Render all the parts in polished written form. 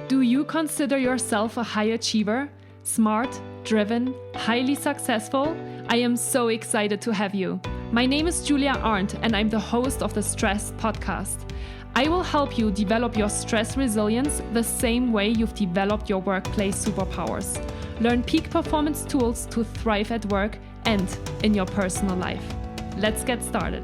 Do you consider yourself a high achiever? Smart, driven, highly successful? I am so excited to have you. My name is Julia Arndt and I'm the host of the Stress Podcast. I will help you develop your stress resilience the same way you've developed your workplace superpowers. Learn peak performance tools to thrive at work and in your personal life. Let's get started.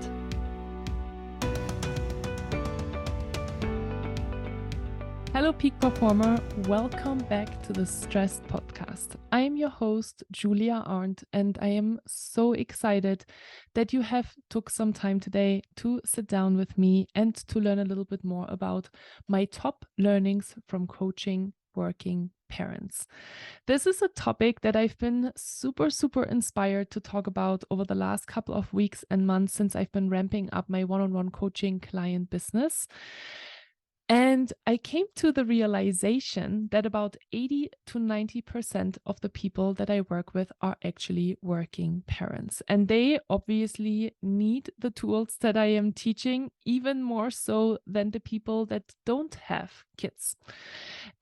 Hello, peak performer. Welcome back to the Stress Podcast. I am your host, Julia Arndt, and I am so excited that you have took some time today to sit down with me and to learn a little bit more about my top learnings from coaching working parents. This is a topic that I've been super inspired to talk about over the last couple of weeks and months since I've been ramping up my one-on-one coaching client business. And I came to the realization that about 80 to 90% of the people that I work with are actually working parents. And they obviously need the tools that I am teaching even more so than the people that don't have kids.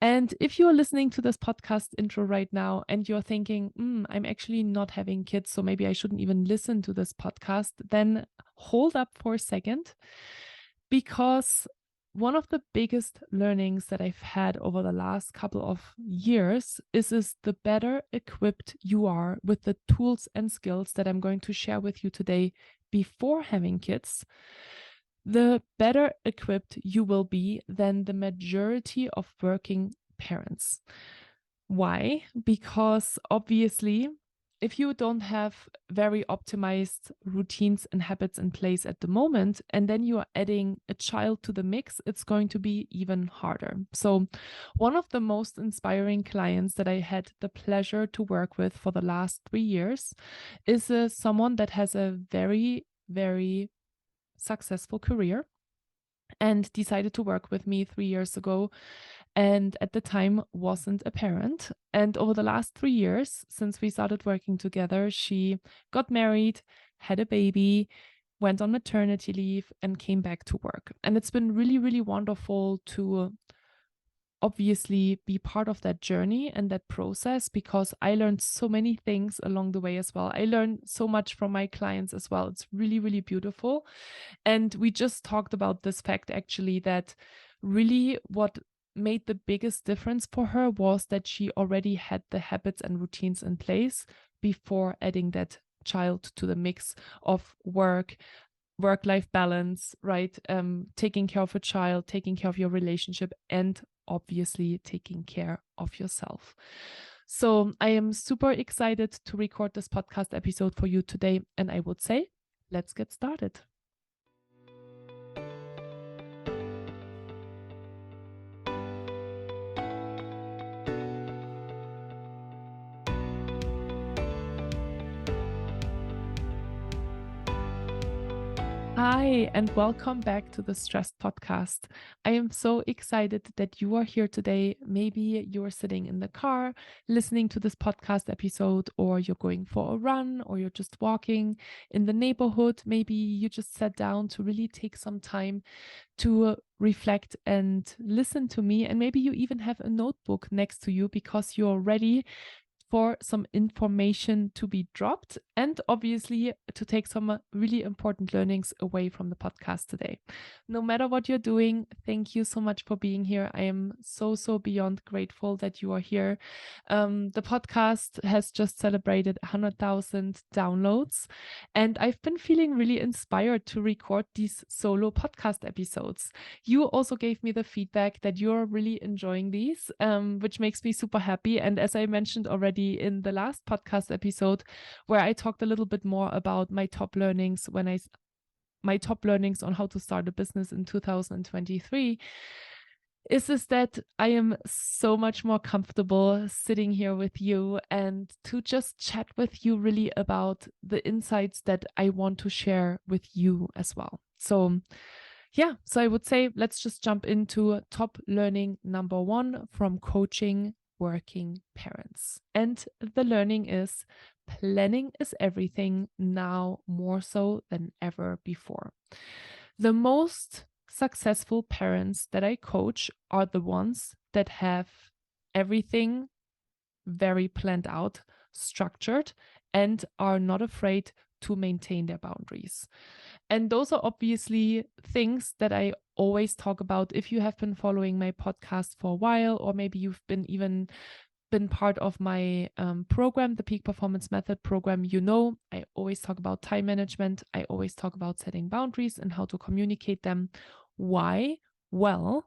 And if you are listening to this podcast intro right now and you're thinking, I'm actually not having kids, so maybe I shouldn't even listen to this podcast, then hold up for a second, because one of the biggest learnings that I've had over the last couple of years is the better equipped you are with the tools and skills that I'm going to share with you today before having kids, the better equipped you will be than the majority of working parents. Why? Because obviously, if you don't have very optimized routines and habits in place at the moment, and then you are adding a child to the mix, it's going to be even harder. So one of the most inspiring clients that I had the pleasure to work with for the last 3 years is someone that has a very successful career and decided to work with me 3 years ago, and at the time wasn't a parent. And over the last 3 years, since we started working together, she got married, had a baby, went on maternity leave, and came back to work. And it's been really wonderful to obviously be part of that journey and that process, because I learned so many things along the way as well. I learned so much from my clients as well. It's really beautiful. And we just talked about this fact actually, that really what made the biggest difference for her was that she already had the habits and routines in place before adding that child to the mix of work-life balance, right? Taking care of a child, taking care of your relationship, and obviously taking care of yourself. So I am super excited to record this podcast episode for you today, and I would say, let's get started. Hi, and welcome back to the Stress Podcast. I am so excited that you are here today. Maybe you're sitting in the car listening to this podcast episode, or you're going for a run, or you're just walking in the neighborhood. Maybe you just sat down to really take some time to reflect and listen to me. And maybe you even have a notebook next to you because you're ready for some information to be dropped, and obviously to take some really important learnings away from the podcast today. No matter what you're doing, thank you so much for being here. I am so beyond grateful that you are here. The podcast has just celebrated 100,000 downloads, and I've been feeling really inspired to record these solo podcast episodes. You also gave me the feedback that you're really enjoying these, which makes me super happy. And as I mentioned already in the last podcast episode, where I talked a little bit more about my top learnings on how to start a business in 2023, is that I am so much more comfortable sitting here with you and to just chat with you really about the insights that I want to share with you as well. So I would say let's just jump into top learning number 1 from coaching working parents. And the learning is, planning is everything now more so than ever before. The most successful parents that I coach are the ones that have everything very planned out, structured, and are not afraid to maintain their boundaries. And those are obviously things that I always talk about. If you have been following my podcast for a while, or maybe you've been part of my program, the Peak Performance Method program, I always talk about time management. I always talk about setting boundaries and how to communicate them. Why? Well,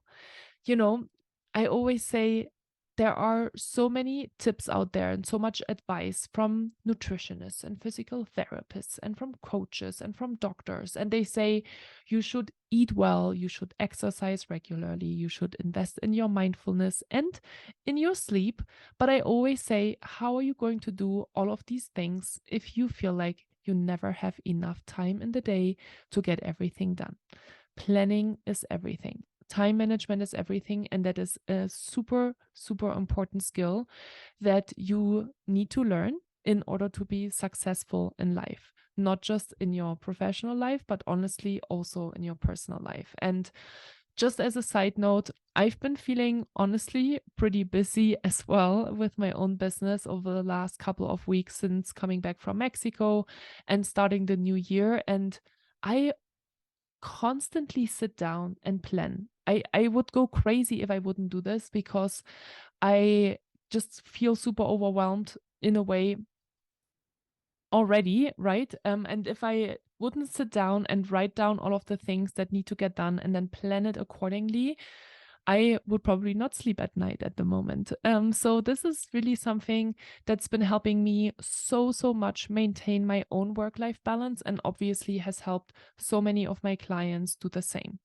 I always say there are so many tips out there and so much advice from nutritionists and physical therapists and from coaches and from doctors. And they say you should eat well, you should exercise regularly, you should invest in your mindfulness and in your sleep. But I always say, how are you going to do all of these things if you feel like you never have enough time in the day to get everything done? Planning is everything. Time management is everything. And that is a super, super important skill that you need to learn in order to be successful in life, not just in your professional life, but honestly also in your personal life. And just as a side note, I've been feeling honestly pretty busy as well with my own business over the last couple of weeks since coming back from Mexico and starting the new year. And I constantly sit down and plan. I would go crazy if I wouldn't do this because I just feel super overwhelmed in a way already, right? And if I wouldn't sit down and write down all of the things that need to get done and then plan it accordingly, I would probably not sleep at night at the moment. So this is really something that's been helping me so much maintain my own work-life balance, and obviously has helped so many of my clients do the same.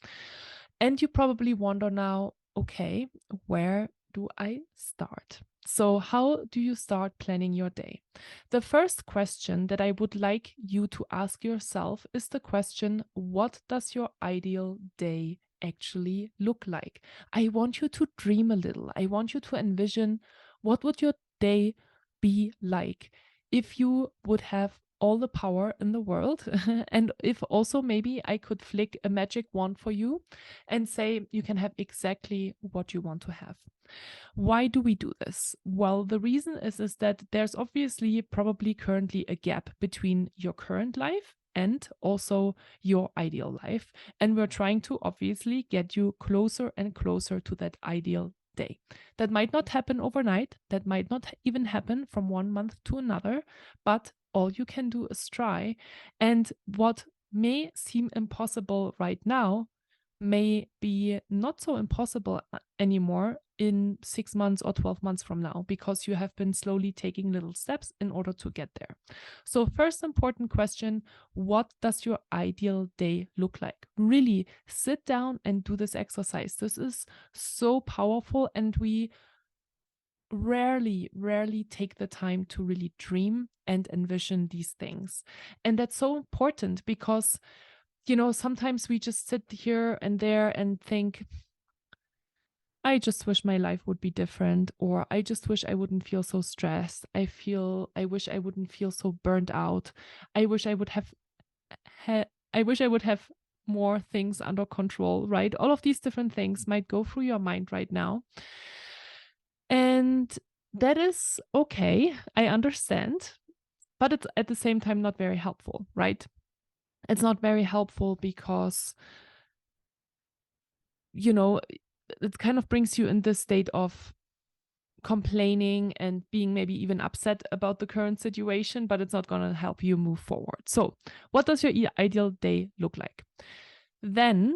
And you probably wonder now, okay, where do I start? So how do you start planning your day? The first question that I would like you to ask yourself is the question, what does your ideal day actually look like? I want you to dream a little. I want you to envision, what would your day be like if you would have all the power in the world? And if also maybe I could flick a magic wand for you and say you can have exactly what you want to have. Why do we do this? Well, the reason is that there's obviously probably currently a gap between your current life and also your ideal life. And we're trying to obviously get you closer and closer to that ideal day. That might not happen overnight. That might not even happen from one month to another, but all you can do is try. And what may seem impossible right now may be not so impossible anymore in 6 months or 12 months from now, because you have been slowly taking little steps in order to get there. So first important question, what does your ideal day look like? Really sit down and do this exercise. This is so powerful, and we rarely take the time to really dream and envision these things. And that's so important because sometimes we just sit here and there and think, I just wish my life would be different, or I just wish I wouldn't feel so stressed. I wish I wouldn't feel so burnt out. I wish I would have more things under control, right? All of these different things might go through your mind right now. And that is okay. I understand, but it's at the same time not very helpful, right? It's not very helpful because, it kind of brings you in this state of complaining and being maybe even upset about the current situation, but it's not going to help you move forward. So what does your ideal day look like? Then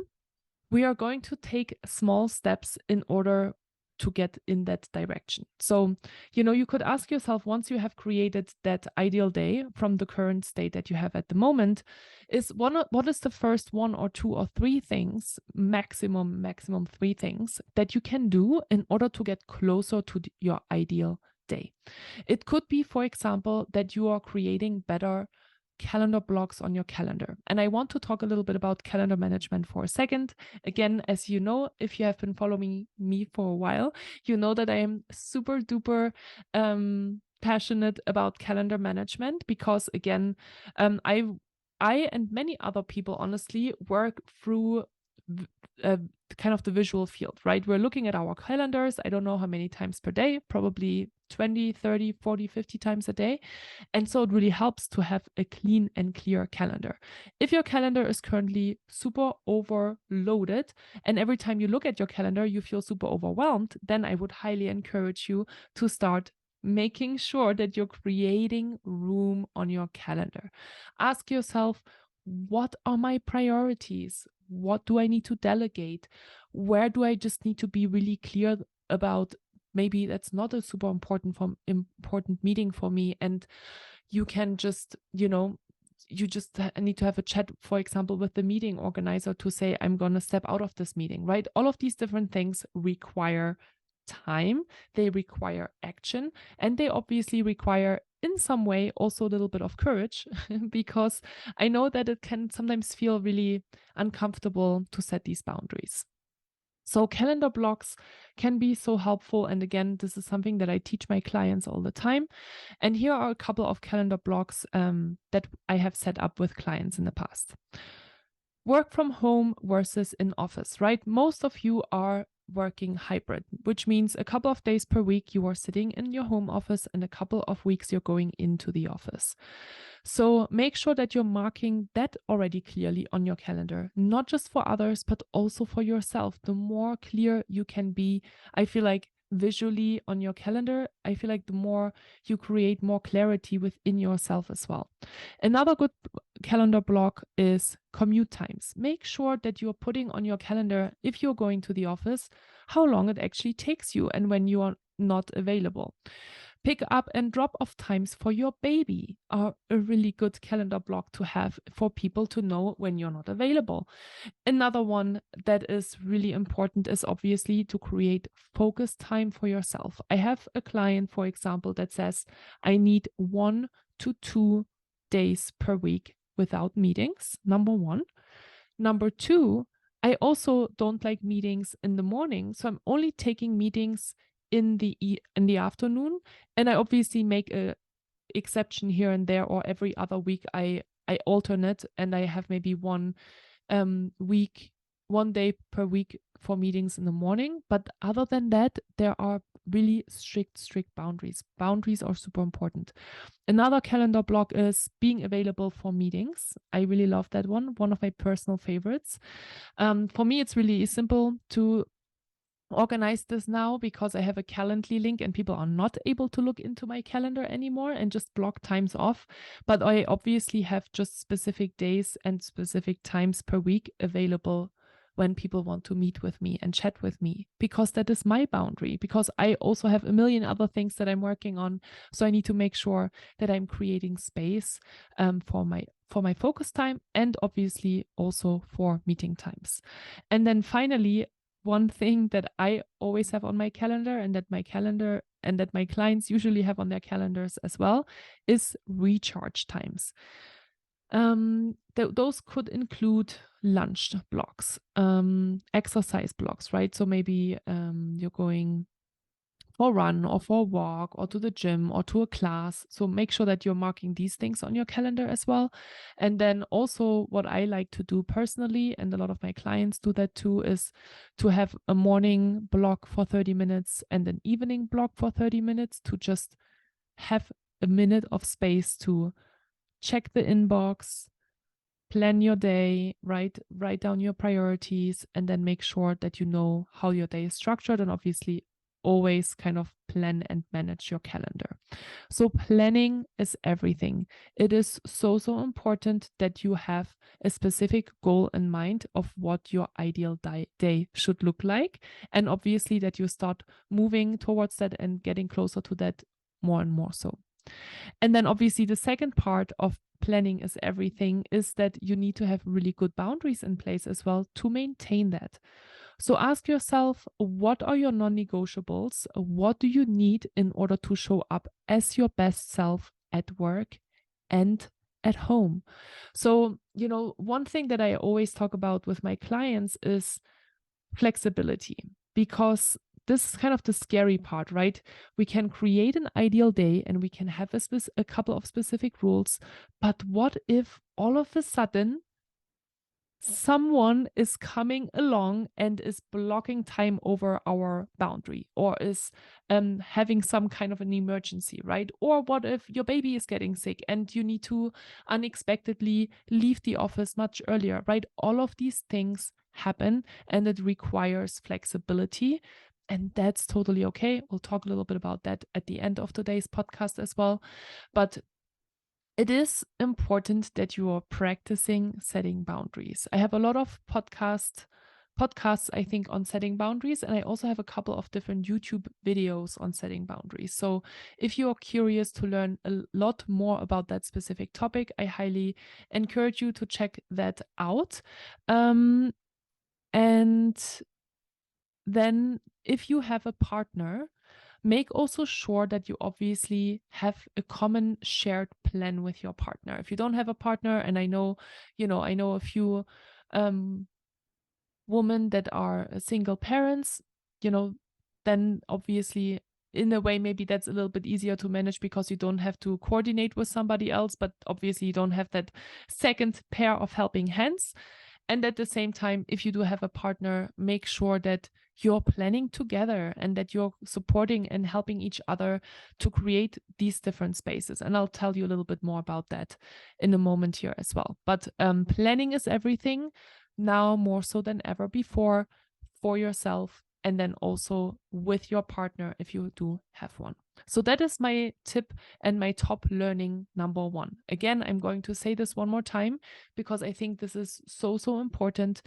we are going to take small steps in order to get in that direction. So, you could ask yourself, once you have created that ideal day from the current state that you have at the moment, what is the first 1 or 2 or 3 things, maximum 3 things that you can do in order to get closer to your ideal day? It could be, for example, that you are creating better calendar blocks on your calendar. And I want to talk a little bit about calendar management for a second. Again, as you know, if you have been following me for a while, you know that I am super duper passionate about calendar management because, again, I and many other people honestly work through kind of the visual field, right? We're looking at our calendars. I don't know how many times per day, probably 20, 30, 40, 50 times a day. And so it really helps to have a clean and clear calendar. If your calendar is currently super overloaded and every time you look at your calendar, you feel super overwhelmed, then I would highly encourage you to start making sure that you're creating room on your calendar. Ask yourself, what are my priorities? What do I need to delegate? Where do I just need to be really clear about maybe that's not a super important meeting for me, and you can just, you just need to have a chat, for example, with the meeting organizer to say, I'm going to step out of this meeting, right? All of these different things require time, they require action, and they obviously require in some way also a little bit of courage because I know that it can sometimes feel really uncomfortable to set these boundaries. So calendar blocks can be so helpful. And again, this is something that I teach my clients all the time. And here are a couple of calendar blocks that I have set up with clients in the past. Work from home versus in office, right? Most of you are working hybrid, which means a couple of days per week you are sitting in your home office and a couple of weeks you're going into the office. So make sure that you're marking that already clearly on your calendar, not just for others, but also for yourself. The more clear you can be, I feel like visually on your calendar, I feel like the more you create more clarity within yourself as well. Another good calendar block is commute times. Make sure that you're putting on your calendar, if you're going to the office, how long it actually takes you and when you are not available. Pick up and drop off times for your baby are a really good calendar block to have for people to know when you're not available. Another one that is really important is obviously to create focus time for yourself. I have a client, for example, that says, I need 1 to 2 days per week without meetings, number one. Number two, I also don't like meetings in the morning. So I'm only taking meetings in the afternoon. And I obviously make a exception here and there, or every other week I alternate and I have maybe one day per week for meetings in the morning. But other than that, there are really strict boundaries. Boundaries are super important. Another calendar block is being available for meetings. I really love that one of my personal favorites. For me, it's really simple to organize this now because I have a Calendly link and people are not able to look into my calendar anymore and just block times off. But I obviously have just specific days and specific times per week available when people want to meet with me and chat with me, because that is my boundary, because I also have a million other things that I'm working on. So I need to make sure that I'm creating space for my focus time and obviously also for meeting times. And then finally, one thing that I always have on my calendar and that my clients usually have on their calendars as well is recharge times. Those could include lunch blocks, exercise blocks, right? So maybe you're going for a run or for a walk or to the gym or to a class. So make sure that you're marking these things on your calendar as well. And then also what I like to do personally, and a lot of my clients do that too, is to have a morning block for 30 minutes and an evening block for 30 minutes to just have a minute of space to check the inbox, plan your day, write down your priorities, and then make sure that you know how your day is structured, and obviously always kind of plan and manage your calendar. So planning is everything. It is so important that you have a specific goal in mind of what your ideal day should look like. And obviously that you start moving towards that and getting closer to that more and more so. And then obviously the second part of planning is everything is that you need to have really good boundaries in place as well to maintain that. So ask yourself, what are your non-negotiables? What do you need in order to show up as your best self at work and at home? So, one thing that I always talk about with my clients is flexibility, because this is kind of the scary part, right? We can create an ideal day and we can have a couple of specific rules, but what if all of a sudden someone is coming along and is blocking time over our boundary, or is having some kind of an emergency, right? Or what if your baby is getting sick and you need to unexpectedly leave the office much earlier, right? All of these things happen and it requires flexibility. And that's totally okay. We'll talk a little bit about that at the end of today's podcast as well. But it is important that you are practicing setting boundaries. I have a lot of podcasts, I think, on setting boundaries, and I also have a couple of different YouTube videos on setting boundaries. So if you are curious to learn a lot more about that specific topic, I highly encourage you to check that out. And then if you have a partner, make also sure that you obviously have a common shared plan with your partner. If you don't have a partner, and I know a few women that are single parents, then obviously in a way maybe that's a little bit easier to manage because you don't have to coordinate with somebody else, but obviously you don't have that second pair of helping hands. And at the same time, if you do have a partner, make sure that you're planning together and that you're supporting and helping each other to create these different spaces. And I'll tell you a little bit more about that in a moment here as well. But planning is everything now more so than ever before, for yourself, and then also with your partner if you do have one. So that is my tip and my top learning number one. Again, I'm going to say this one more time because I think this is so, so important.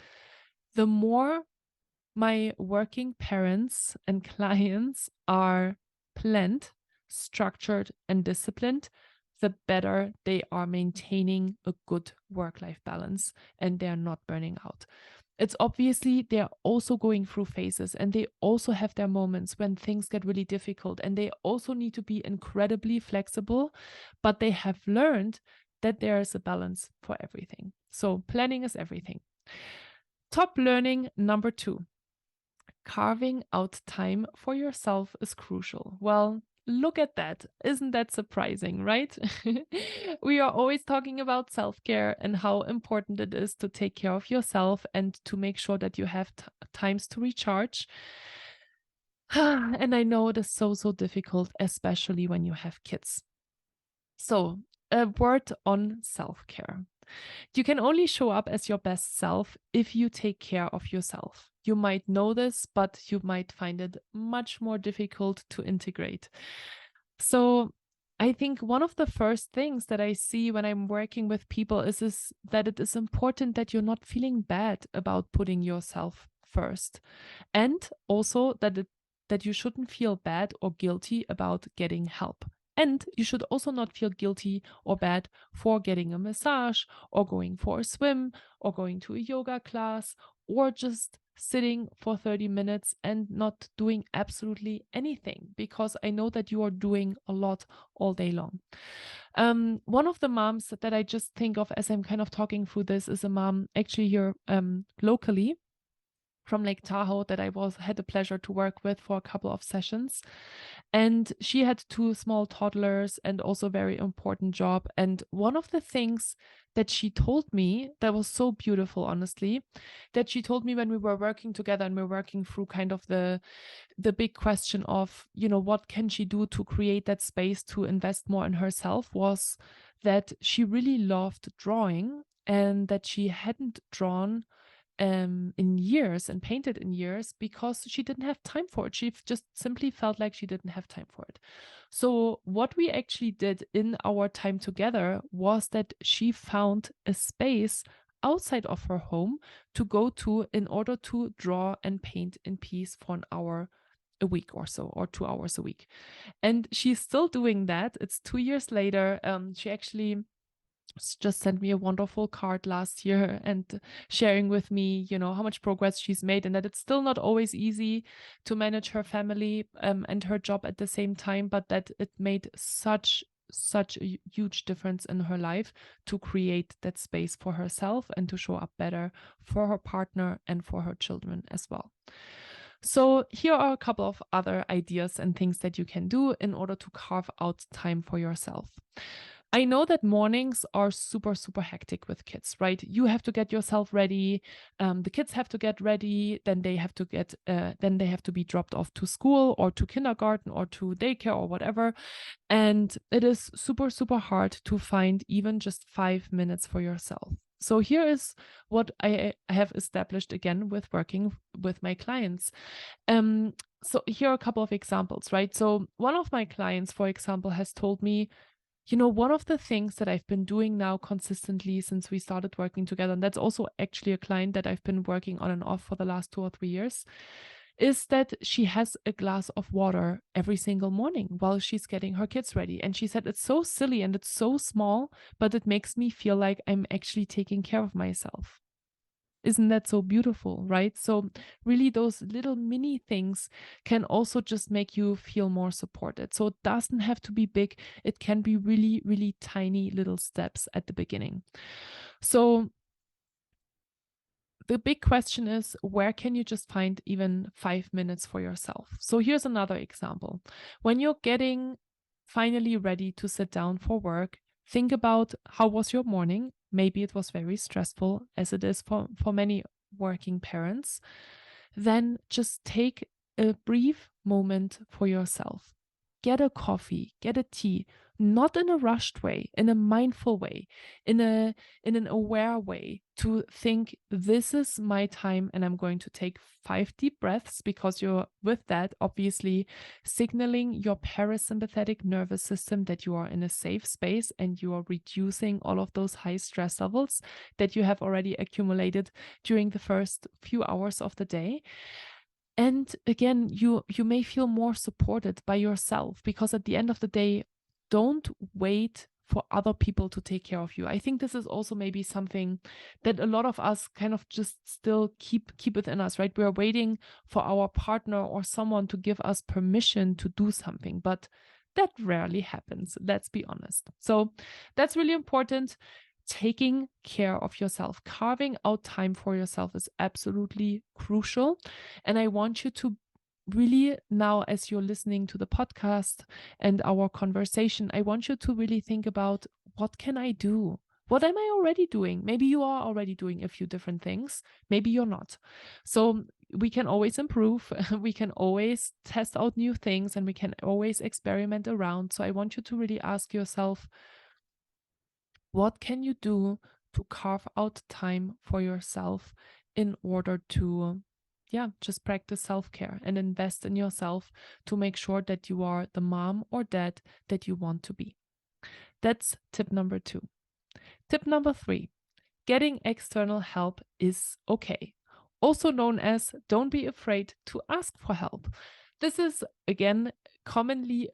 The more my working parents and clients are planned, structured, and disciplined, the better they are maintaining a good work-life balance and they're not burning out. It's obviously they're also going through phases and they also have their moments when things get really difficult and they also need to be incredibly flexible, but they have learned that there is a balance for everything. So planning is everything. Top learning number 2. Carving out time for yourself is crucial. Well, look at that. Isn't that surprising, right? We are always talking about self-care and how important it is to take care of yourself and to make sure that you have times to recharge. And I know it is so, so difficult, especially when you have kids. So, a word on self-care. You can only show up as your best self if you take care of yourself. You might know this, but you might find it much more difficult to integrate. So I think one of the first things that I see when I'm working with people is that it is important that you're not feeling bad about putting yourself first. And also that you shouldn't feel bad or guilty about getting help. And you should also not feel guilty or bad for getting a massage or going for a swim or going to a yoga class or just sitting for 30 minutes and not doing absolutely anything, because I know that you are doing a lot all day long. One of the moms that I just think of as I'm kind of talking through this is a mom actually here locally from Lake Tahoe that I had the pleasure to work with for a couple of sessions. And she had 2 small toddlers and also a very important job. And one of the things that she told me that was so beautiful, honestly, that she told me when we were working together and we were working through kind of the big question of, what can she do to create that space to invest more in herself, was that she really loved drawing and that she hadn't drawn in years and painted in years because she didn't have time for it. She just simply felt like she didn't have time for it. So what we actually did in our time together was that she found a space outside of her home to go to in order to draw and paint in peace for an hour a week or so, or 2 hours a week. And she's still doing that. It's 2 years later. She actually just sent me a wonderful card last year and sharing with me, how much progress she's made and that it's still not always easy to manage her family and her job at the same time, but that it made such a huge difference in her life to create that space for herself and to show up better for her partner and for her children as well. So here are a couple of other ideas and things that you can do in order to carve out time for yourself. I know that mornings are super, super hectic with kids, right? You have to get yourself ready. The kids have to get ready. Then they have to then they have to be dropped off to school or to kindergarten or to daycare or whatever. And it is super, super hard to find even just 5 minutes for yourself. So here is what I have established again with working with my clients. So here are a couple of examples, right? So one of my clients, for example, has told me, one of the things that I've been doing now consistently since we started working together, and that's also actually a client that I've been working on and off for the last 2 or 3 years, is that she has a glass of water every single morning while she's getting her kids ready. And she said, it's so silly and it's so small, but it makes me feel like I'm actually taking care of myself. Isn't that so beautiful, right? So really those little mini things can also just make you feel more supported. So it doesn't have to be big. It can be really, really tiny little steps at the beginning. So the big question is, where can you just find even 5 minutes for yourself? So here's another example. When you're getting finally ready to sit down for work, think about, how was your morning? Maybe it was very stressful, as it is for many working parents. Then just take a brief moment for yourself. Get a coffee, get a tea, not in a rushed way, in a mindful way, in an aware way, to think, this is my time and I'm going to take 5 deep breaths, because you're with that obviously signaling your parasympathetic nervous system that you are in a safe space and you are reducing all of those high stress levels that you have already accumulated during the first few hours of the day. And again, you may feel more supported by yourself, because at the end of the day, don't wait for other people to take care of you. I think this is also maybe something that a lot of us kind of just still keep within us, right? We're waiting for our partner or someone to give us permission to do something, but that rarely happens, let's be honest. So that's really important. Taking care of yourself, carving out time for yourself is absolutely crucial. And I want you to really now, as you're listening to the podcast and our conversation, I want you to really think about, what can I do? What am I already doing? Maybe you are already doing a few different things. Maybe you're not. So we can always improve. We can always test out new things and we can always experiment around. So I want you to really ask yourself, what can you do to carve out time for yourself in order to, just practice self-care and invest in yourself to make sure that you are the mom or dad that you want to be? That's tip number 2. Tip number 3, getting external help is okay. Also known as, don't be afraid to ask for help. This is, again, commonly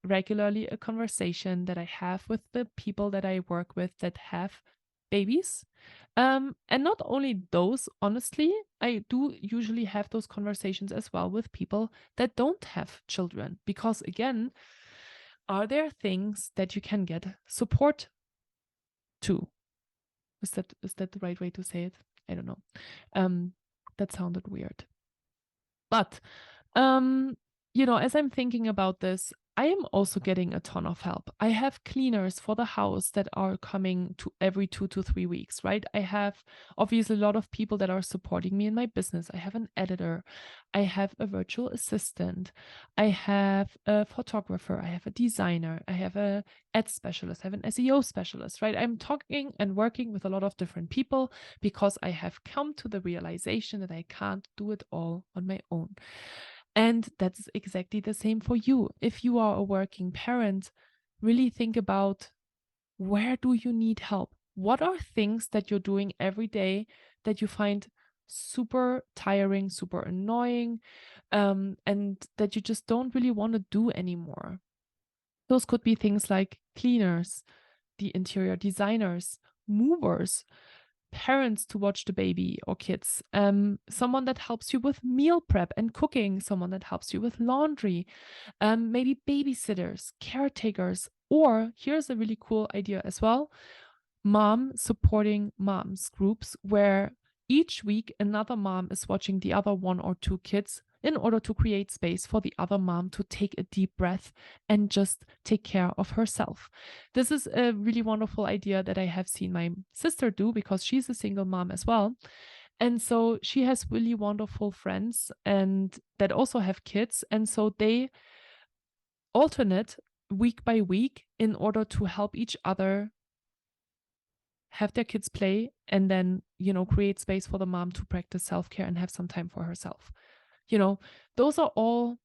regularly a conversation that I have with the people that I work with that have babies. And not only those, honestly, I do usually have those conversations as well with people that don't have children, because again, are there things that you can get support to? Is that the right way to say it? I don't know. That sounded weird. But as I'm thinking about this, I am also getting a ton of help. I have cleaners for the house that are coming to every 2 to 3 weeks, right? I have obviously a lot of people that are supporting me in my business. I have an editor. I have a virtual assistant. I have a photographer. I have a designer. I have a ad specialist. I have an SEO specialist, right? I'm talking and working with a lot of different people because I have come to the realization that I can't do it all on my own. And that's exactly the same for you. If you are a working parent, really think about, where do you need help? What are things that you're doing every day that you find super tiring, super annoying, and that you just don't really want to do anymore? Those could be things like cleaners, the interior designers, movers, parents to watch the baby or kids, someone that helps you with meal prep and cooking, someone that helps you with laundry, maybe babysitters, caretakers, or here's a really cool idea as well, mom supporting moms groups, where each week another mom is watching the other 1 or 2 kids in order to create space for the other mom to take a deep breath and just take care of herself. This is a really wonderful idea that I have seen my sister do because she's a single mom as well. And so she has really wonderful friends and that also have kids. And so they alternate week by week in order to help each other have their kids play and then, create space for the mom to practice self-care and have some time for herself. Those are all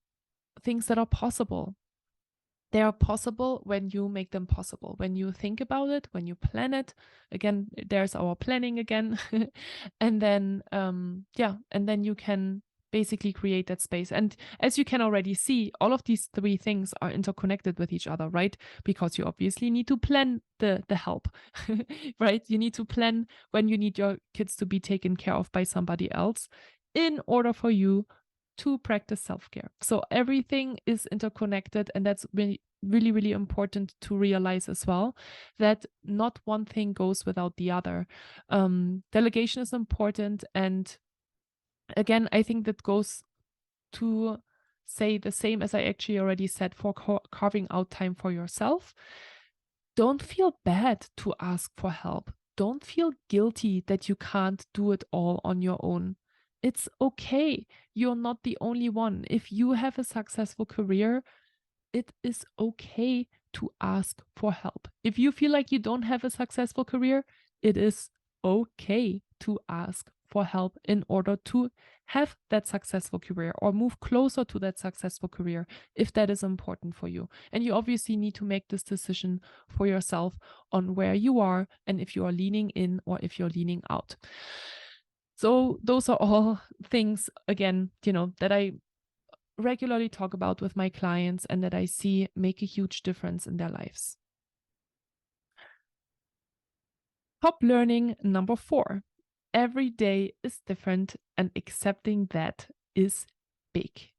things that are possible. They are possible when you make them possible, when you think about it, when you plan it. Again, there's our planning again. And then, and then you can basically create that space. And as you can already see, all of these three things are interconnected with each other, right? Because you obviously need to plan the help, right? You need to plan when you need your kids to be taken care of by somebody else in order for you to practice self-care. So everything is interconnected, and that's really, really, really important to realize as well, that not one thing goes without the other. Delegation is important, and again, I think that goes to say the same as I actually already said for carving out time for yourself. Don't feel bad to ask for help. Don't feel guilty that you can't do it all on your own. It's okay. You're not the only one. If you have a successful career, it is okay to ask for help. If you feel like you don't have a successful career, it is okay to ask for help in order to have that successful career or move closer to that successful career if that is important for you. And you obviously need to make this decision for yourself on where you are and if you are leaning in or if you're leaning out. So those are all things, again, that I regularly talk about with my clients and that I see make a huge difference in their lives. Top learning number 4. Every day is different, and accepting that is big.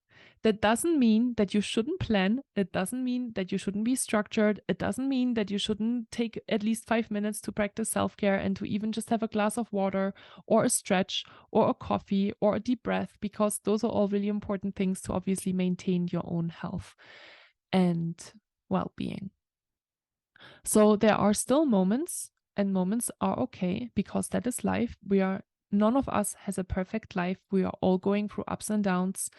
That doesn't mean that you shouldn't plan. It doesn't mean that you shouldn't be structured. It doesn't mean that you shouldn't take at least 5 minutes to practice self-care and to even just have a glass of water or a stretch or a coffee or a deep breath, because those are all really important things to obviously maintain your own health and well-being. So there are still moments, and moments are okay because that is life. None of us has a perfect life. We are all going through ups and downs.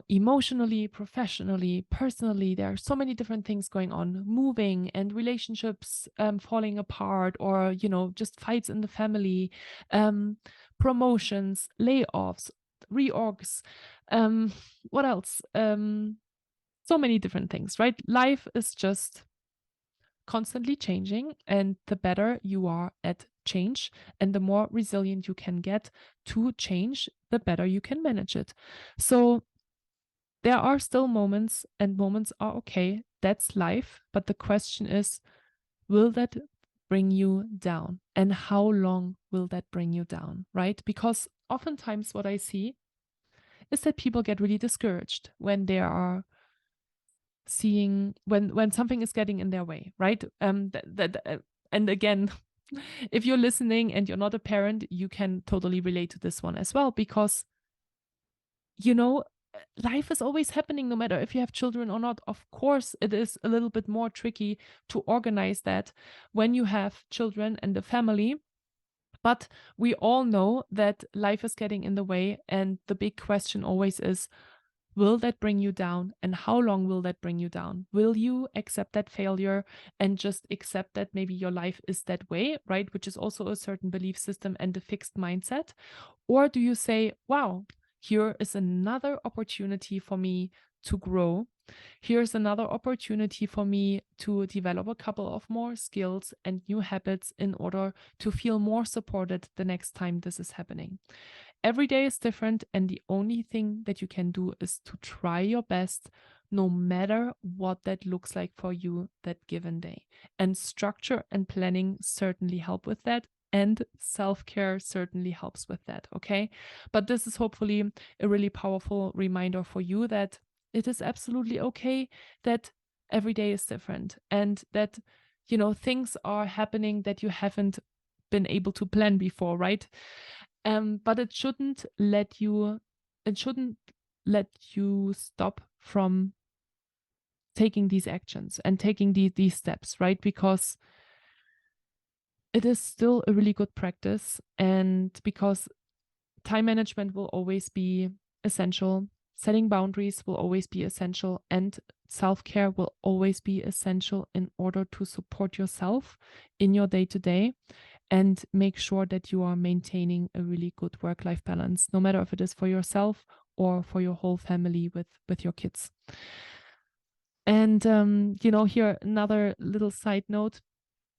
Emotionally, professionally, personally, there are so many different things going on, moving and relationships falling apart, or, just fights in the family, promotions, layoffs, reorgs, what else? So many different things, right? Life is just constantly changing, and the better you are at change and the more resilient you can get to change, the better you can manage it. So there are still moments, and moments are okay. That's life. But the question is, will that bring you down? And how long will that bring you down, right? Because oftentimes what I see is that people get really discouraged when they are seeing when something is getting in their way, right? And again, if you're listening and you're not a parent, you can totally relate to this one as well, because life is always happening no matter if you have children or not. Of course, it is a little bit more tricky to organize that when you have children and a family. But we all know that life is getting in the way, and the big question always is, will that bring you down? And how long will that bring you down? Will you accept that failure and just accept that maybe your life is that way, right? Which is also a certain belief system and a fixed mindset. Or do you say, wow, here is another opportunity for me to grow. Here's another opportunity for me to develop a couple of more skills and new habits in order to feel more supported the next time this is happening. Every day is different, and the only thing that you can do is to try your best, no matter what that looks like for you that given day. And structure and planning certainly help with that, and self-care certainly helps with that, okay? But this is hopefully a really powerful reminder for you that it is absolutely okay that every day is different, and that, things are happening that you haven't been able to plan before, right? But it shouldn't let you it shouldn't let you stop from taking these actions and taking these steps, right? Because it is still a really good practice, and because time management will always be essential, setting boundaries will always be essential, and self-care will always be essential in order to support yourself in your day-to-day and make sure that you are maintaining a really good work-life balance, no matter if it is for yourself or for your whole family with your kids. And here another little side note.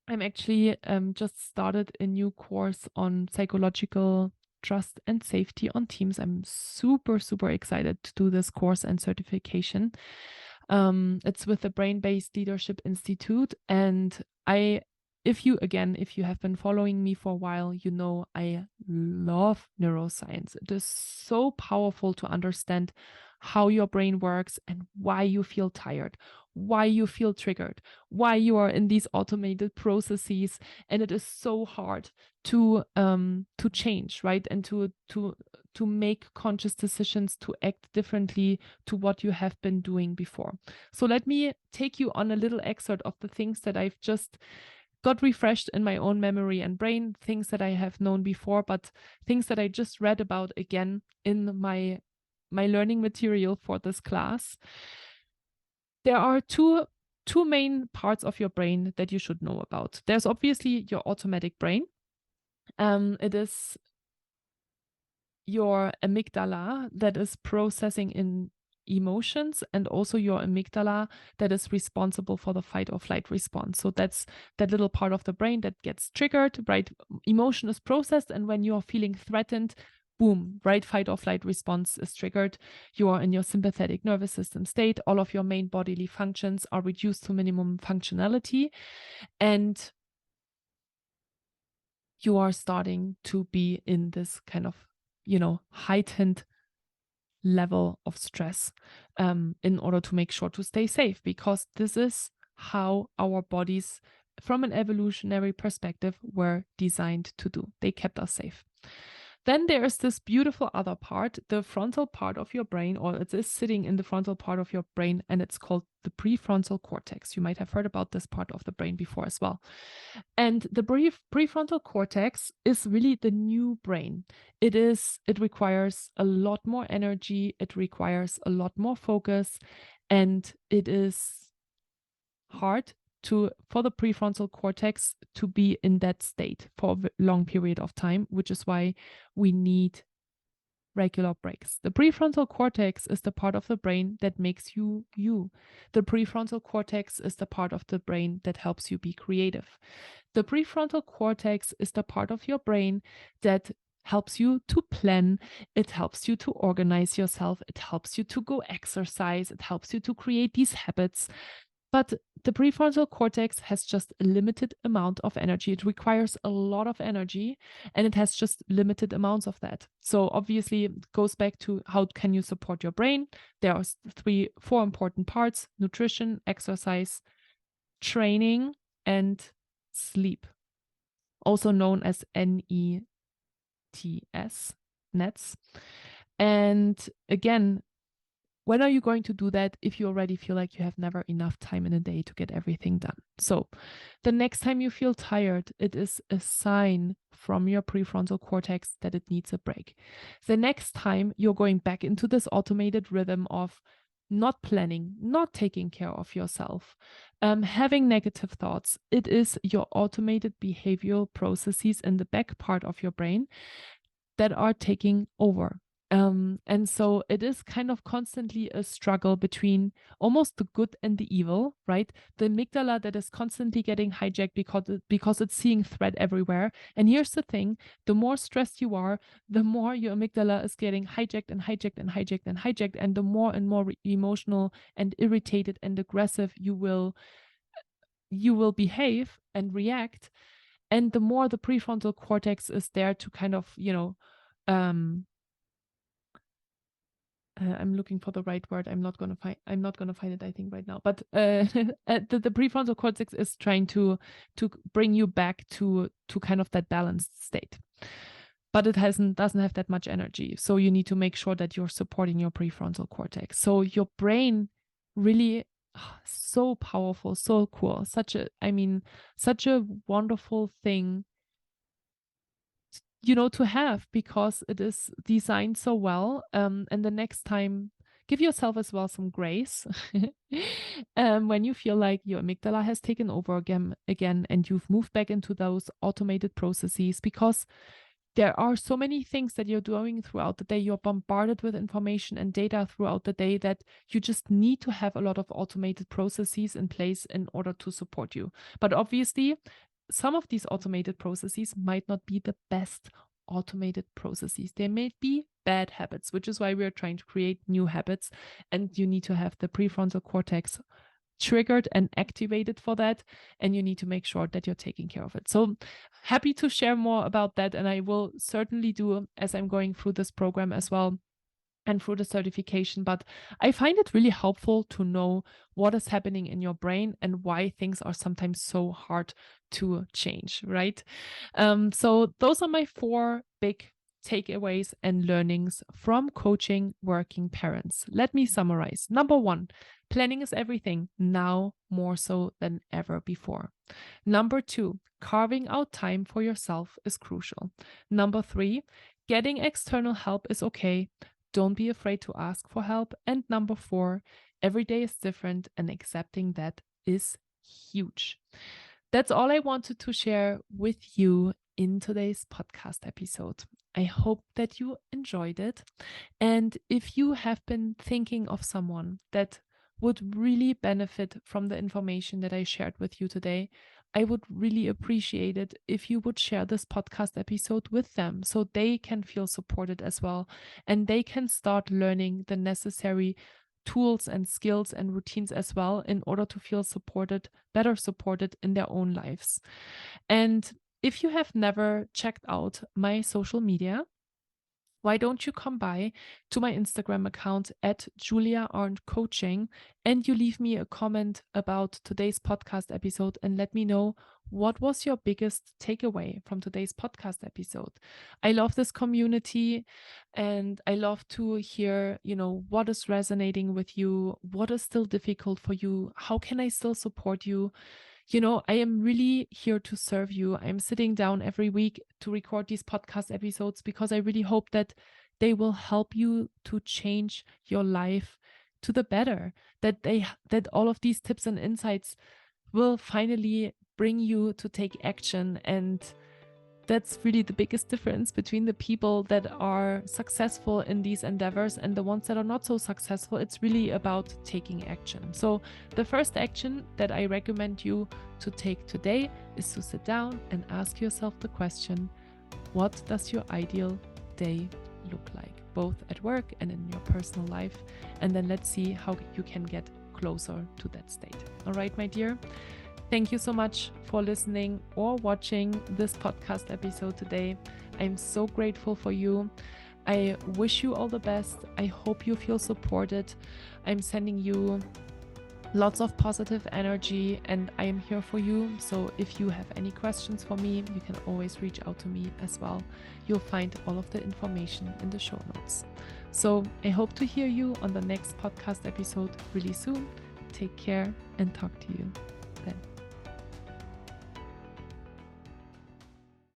I'm actually just started a new course on psychological trust and safety on teams. I'm super, super excited to do this course and certification. It's with the Brain-Based Leadership Institute. And if you have been following me for a while, you know I love neuroscience. It is so powerful to understand how your brain works and why you feel tired, why you feel triggered, why you are in these automated processes, and it is so hard to change, right? And to make conscious decisions, to act differently to what you have been doing before. So let me take you on a little excerpt of the things that I've just got refreshed in my own memory and brain, things that I have known before, but things that I just read about again in my learning material for this class. There are two main parts of your brain that you should know about. There's obviously your automatic brain. It is your amygdala that is processing in emotions, and also your amygdala that is responsible for the fight or flight response. So that's that little part of the brain that gets triggered, right? Emotion is processed, and when you're feeling threatened, boom, right? Fight or flight response is triggered. You are in your sympathetic nervous system state. All of your main bodily functions are reduced to minimum functionality, and you are starting to be in this kind of, heightened level of stress in order to make sure to stay safe, because this is how our bodies, from an evolutionary perspective, were designed to do. They kept us safe. Then there is this beautiful other part, the frontal part of your brain, or it is sitting in the frontal part of your brain, and it's called the prefrontal cortex. You might have heard about this part of the brain before as well. And the prefrontal cortex is really the new brain. It requires a lot more energy, it requires a lot more focus, and it is hard for the prefrontal cortex to be in that state for a long period of time, which is why we need regular breaks. The prefrontal cortex is the part of the brain that makes you you. The prefrontal cortex is the part of the brain that helps you be creative. The prefrontal cortex is the part of your brain that helps you to plan. It helps you to organize yourself. It helps you to go exercise. It helps you to create these habits. But the prefrontal cortex has just a limited amount of energy. It requires a lot of energy, and it has just limited amounts of that. So obviously it goes back to how can you support your brain? There are 4 important parts: nutrition, exercise, training, and sleep, also known as NETS, nets. And again, when are you going to do that if you already feel like you have never enough time in a day to get everything done? So the next time you feel tired, it is a sign from your prefrontal cortex that it needs a break. The next time you're going back into this automated rhythm of not planning, not taking care of yourself, having negative thoughts, it is your automated behavioral processes in the back part of your brain that are taking over. And so it is kind of constantly a struggle between almost the good and the evil, right? The amygdala that is constantly getting hijacked because it's seeing threat everywhere. And here's the thing: the more stressed you are, the more your amygdala is getting hijacked and hijacked and hijacked and hijacked, and the more and more emotional and irritated and aggressive you will behave and react. And the more the prefrontal cortex is there to kind of, I'm looking for the right word. I'm not gonna find it, I think, right now. But the prefrontal cortex is trying to bring you back to kind of that balanced state. but it doesn't have that much energy. So you need to make sure that you're supporting your prefrontal cortex. So your brain really so powerful, so cool, such a wonderful thing, to have, because it is designed so well. And the next time, give yourself as well some grace when you feel like your amygdala has taken over again and you've moved back into those automated processes, because there are so many things that you're doing throughout the day. You're bombarded with information and data throughout the day that you just need to have a lot of automated processes in place in order to support you. But obviously, some of these automated processes might not be the best automated processes. They may be bad habits, which is why we're trying to create new habits. And you need to have the prefrontal cortex triggered and activated for that, and you need to make sure that you're taking care of it. So happy to share more about that, and I will certainly do as I'm going through this program as well and through the certification. But I find it really helpful to know what is happening in your brain and why things are sometimes so hard to change, right? So those are my 4 big takeaways and learnings from coaching working parents. Let me summarize. Number 1, planning is everything, now more so than ever before. Number 2, carving out time for yourself is crucial. Number 3, getting external help is okay. Don't be afraid to ask for help. And number 4, every day is different, and accepting that is huge. That's all I wanted to share with you in today's podcast episode. I hope that you enjoyed it. And if you have been thinking of someone that would really benefit from the information that I shared with you today, I would really appreciate it if you would share this podcast episode with them so they can feel supported as well, and they can start learning the necessary tools and skills and routines as well in order to feel better supported in their own lives. And if you have never checked out my social media, why don't you come by to my Instagram account at Julia Arndt Coaching, and you leave me a comment about today's podcast episode and let me know what was your biggest takeaway from today's podcast episode. I love this community, and I love to hear, what is resonating with you, what is still difficult for you, how can I still support you? I am really here to serve you. I'm sitting down every week to record these podcast episodes because I really hope that they will help you to change your life to the better, that all of these tips and insights will finally bring you to take action. And that's really the biggest difference between the people that are successful in these endeavors and the ones that are not so successful. It's really about taking action. So the first action that I recommend you to take today is to sit down and ask yourself the question, what does your ideal day look like, both at work and in your personal life? And then let's see how you can get closer to that state. All right, my dear. Thank you so much for listening or watching this podcast episode today. I'm so grateful for you. I wish you all the best. I hope you feel supported. I'm sending you lots of positive energy, and I am here for you. So if you have any questions for me, you can always reach out to me as well. You'll find all of the information in the show notes. So I hope to hear you on the next podcast episode really soon. Take care and talk to you